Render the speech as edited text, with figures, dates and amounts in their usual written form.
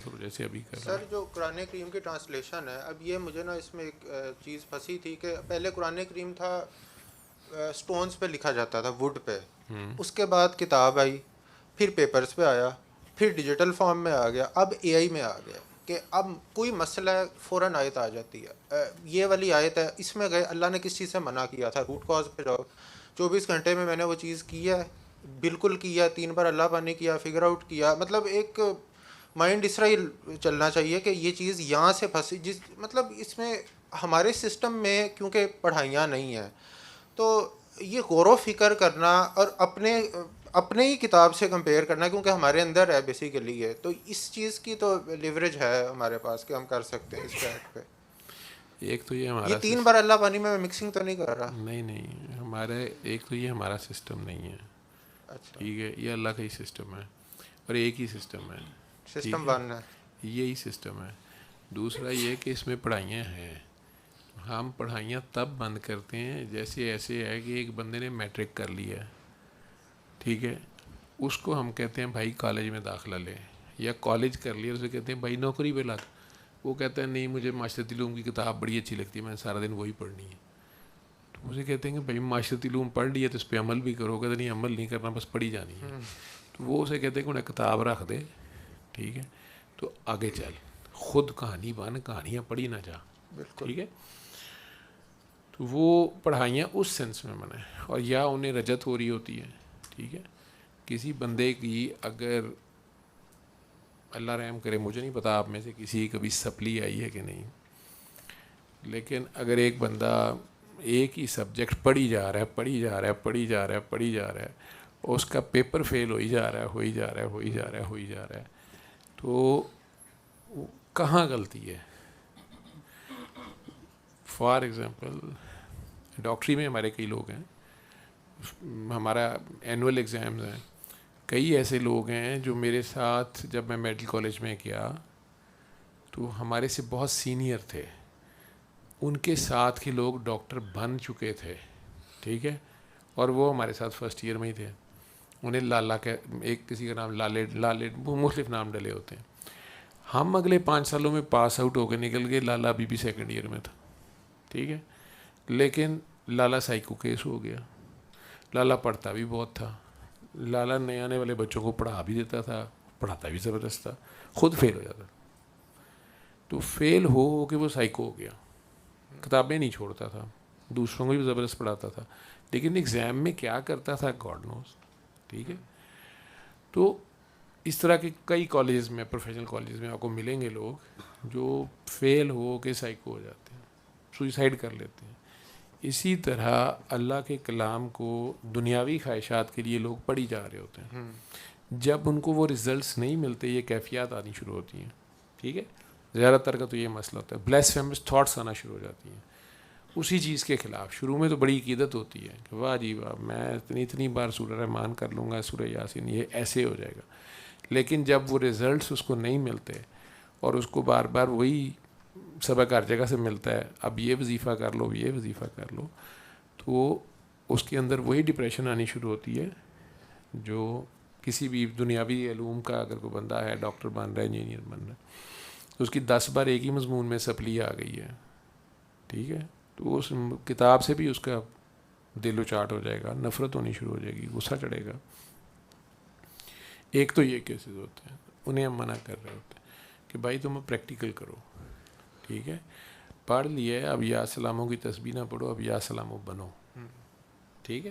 तो जैसे अभी कर रहा सर जो कुरान करीम की ट्रांसलेशन है, अब ये मुझे ना इसमें एक चीज़ फंसी थी कि पहले कुरान करीम था स्टोन्स पे लिखा जाता था, वुड पे। उसके बाद किताब आई, फिर पेपर्स पे आया, फिर डिजिटल फॉर्म में आ गया, अब एआई में आ गया कि अब कोई मसला है फ़ौरन आयत आ जाती है। ये वाली आयत है, इसमें गए अल्लाह ने किस चीज़ से मना किया था, रूट कॉज पे जाओ। 24 घंटे में मैंने वो चीज़ की है, बिल्कुल किया, 3 बार अल्लाह पानी किया, फिगर आउट किया। मतलब एक माइंड इस तरह ही चलना चाहिए कि ये चीज़ यहाँ से फंसी, जिस मतलब इसमें हमारे सिस्टम में क्योंकि पढ़ाइयाँ नहीं हैं, तो ये गौर फिक्र करना और अपने अपने ही किताब से कंपेयर करना, क्योंकि हमारे अंदर है बेसिकली ये, तो इस चीज़ की तो लिवरेज है हमारे पास कि हम कर सकते हैं इस फैक्ट पे। एक तो ये ये हमारा 3 बार अल्लाह पानी में मैं मिक्सिंग तो नहीं कर रहा। नहीं नहीं हमारे एक तो ये हमारा सिस्टम नहीं है। अच्छा। ठीक है, ये अल्लाह का ही सिस्टम है और एक ही सिस्टम है। ठीक सिस्टम है, वन है। यही सिस्टम है। दूसरा ये कि इसमें पढ़ाइयाँ हैं। हम पढ़ाइयाँ तब बंद करते हैं जैसे ऐसे है कि एक बंदे ने मैट्रिक कर लिया है, ठीक है, उसको हम कहते हैं भाई कॉलेज में दाखिला ले, या कॉलेज कर लिया उसे कहते हैं भाई नौकरी पे लग। वो कहता है नहीं मुझे माशरती उलूम की किताब बड़ी अच्छी लगती है, मैंने सारा दिन वही पढ़नी है। तो उसे कहते हैं कि भाई माशरती उलूम पढ़ लिया तो इस पर अमल भी करो। कहते नहीं अमल नहीं करना, बस पढ़ी जानी है। तो वो उसे कहते हैं कि उन्हें किताब रख दे, ठीक है, तो आगे चल, खुद कहानी बन, कहानियाँ पढ़ी ना जा। बिल्कुल। ठीक है, तो वो पढ़ाइयाँ उस सेंस में मना है। और या उन्हें रजत हो रही होती है, ठीक है, किसी बंदे की अगर अल्लाह रहम करे, मुझे नहीं पता आप में से किसी की कभी सप्ली आई है कि नहीं, लेकिन अगर एक बंदा एक ही सब्जेक्ट पढ़ी जा रहा है, पढ़ी जा रहा है, पढ़ी जा रहा है, पढ़ी जा रहा है, और उसका पेपर फेल हो ही जा रहा है, हो ही जा रहा है, हो ही जा रहा है, हो ही जा रहा है, तो कहाँ गलती है? फॉर एग्ज़ाम्पल डॉक्टरी में हमारे कई लोग हैं, हमारा एनुअल एग्ज़ाम्स हैं, कई ऐसे लोग हैं जो मेरे साथ जब मैं मेडिकल कॉलेज में गया तो हमारे से बहुत सीनियर थे, उनके साथ के लोग डॉक्टर बन चुके थे, ठीक है, और वो हमारे साथ फर्स्ट ईयर में ही थे। उन्हें लाला के, एक किसी का नाम लाले, लाले वो मुख्तलिफ नाम डले होते हैं। हम अगले 5 सालों में पास आउट होकर निकल गए, लाला अभी भी सेकेंड ईयर में था, ठीक है, लेकिन लाला साइको केस हो गया। लाला पढ़ता भी बहुत था, लाला नए आने वाले बच्चों को पढ़ा भी देता था, पढ़ाता भी ज़बरदस्त था, खुद फेल हो जाता। तो फेल हो के वो साइको हो गया, किताबें नहीं छोड़ता था, दूसरों को भी ज़बरदस्त पढ़ाता था, लेकिन एग्ज़ाम में क्या करता था गॉड नोज। ठीक है, तो इस तरह के कई कॉलेज में, प्रोफेशनल कॉलेज में आपको मिलेंगे लोग जो फेल हो के साइको हो जाते हैं, सुइसाइड कर लेते हैं। इसी तरह अल्लाह के कलाम को दुनियावी ख्वाहिशात के लिए लोग पढ़ी जा रहे होते हैं। जब उनको वो रिजल्ट्स नहीं मिलते, ये कैफियत आनी शुरू होती हैं। ठीक है, ज़्यादातर का तो ये मसला होता है, ब्लेसफेमस थॉट्स आना शुरू हो जाती हैं उसी चीज़ के ख़िलाफ़। शुरू में तो बड़ी अकीदत होती है कि वाह जी वाह, मैं इतनी इतनी बार सूरह रहमान कर लूँगा, सूरह यासीन, ये ऐसे हो जाएगा। लेकिन जब वो रिज़ल्ट्स उसको नहीं मिलते और उसको बार बार वही सबक हर जगह से मिलता है, अब ये वजीफ़ा कर लो, ये वजीफ़ा कर लो, तो उसके अंदर वही डिप्रेशन आनी शुरू होती है जो किसी भी दुनियावी इल्म का अगर कोई बंदा है, डॉक्टर बन रहा है, इंजीनियर बन रहा है, तो उसकी 10 बार एक ही मजमून में सप्ली आ गई है, ठीक है, तो उस किताब से भी उसका दिल उचाट हो जाएगा, नफ़रत होनी शुरू हो जाएगी, गुस्सा चढ़ेगा। एक तो ये केसेस होते हैं, उन्हें हम मना कर रहे होते हैं कि भाई तुम प्रैक्टिकल करो, ठीक है, पढ़ लिए, अब या सलामों की तस्बीह ना पढ़ो, अब या सलामों बनो, ठीक है।